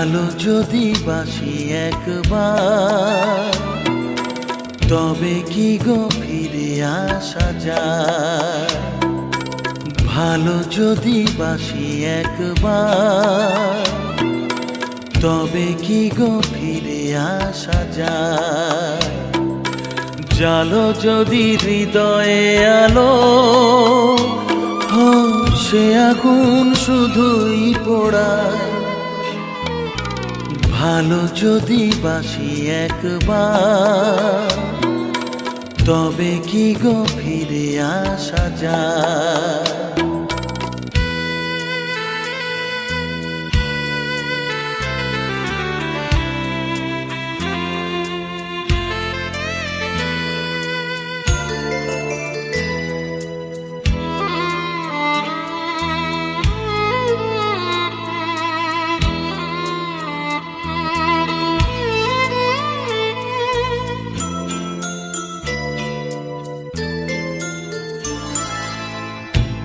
ভালো যদি বাসি একবার, তবে কি গো ফিরে আসা যায়? ভালো যদি বাসি একবার, তবে কি গো ফিরে আসা যায়? জালো যদি হৃদয়ে আলো, সে আগুন শুধুই পোড়ায়। ভালো যদি বাসি একবার, তবে কি গো ফিরে আসা যায়?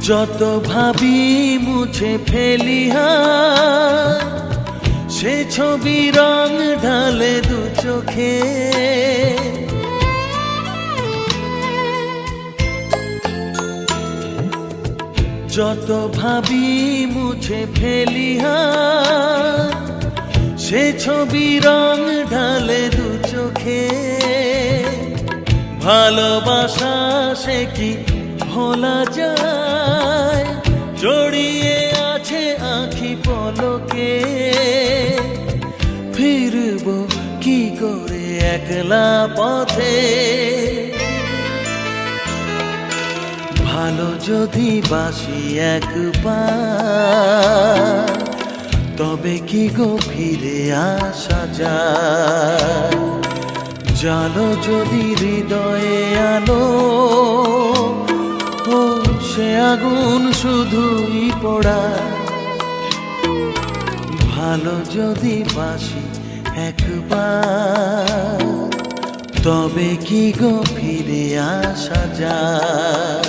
যত ভাবি মুছে ফেলি সে ছবি রং ঢালে দু চোখে। যত ভাবি মুছে ফেলি সে ছবি রং ঢালে দু চোখে। ভালোবাসা সে কি ভোলা যায়? জড়িয়ে আছে আঁখি পলকে। ফিরবো কি করে একলা পথে? ভালো যদি বাসি একবার, তবে কি গো ফিরে আসা যায়? জালো যদি হৃদয়ে আলো, সে আগুন শুধুই পোড়ায়। ভালো যদি বাসি একবার, তবে কি গো ফিরে আসা যায়?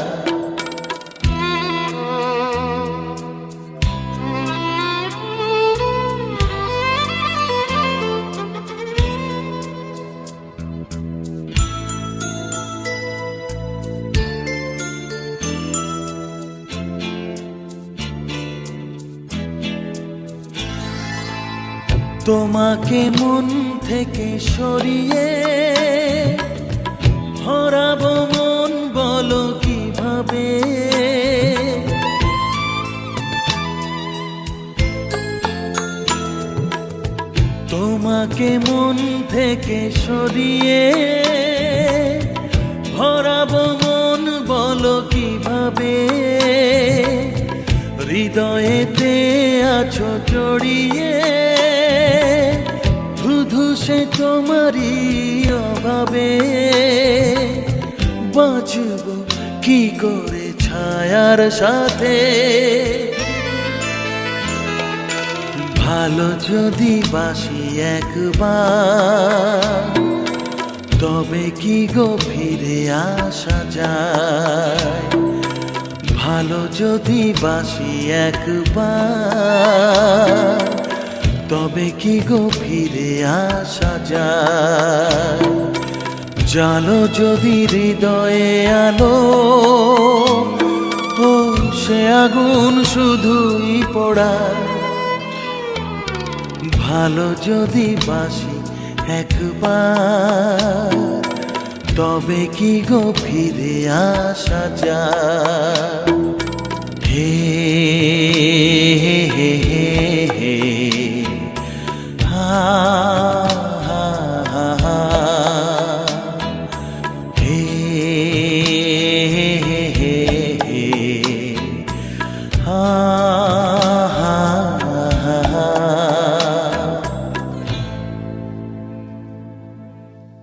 তোমাকে মন থেকে সরিয়ে হারাবো মন বলো কিভাবে? তোমাকে মন থেকে সরিয়ে হারাবো মন বলো কিভাবে? হৃদয়েতে আছো জড়িয়ে, শুধু সে তোমারই অভাবে। বাঁচব কি করে ছায়ার সাথে? ভালো যদি বাসি একবার, তবে কি গো ফিরে আসা যায়? ভালো যদি বাসি একবার, তবে কি গো ফিরে আসা যায়? জালো যদি হৃদয়ে আলো, সে আগুন শুধুই পোড়ায়। ভালো যদি বাসি একবার, তবে কি গো ফিরে আসা যায়? হে হে হে হে হে।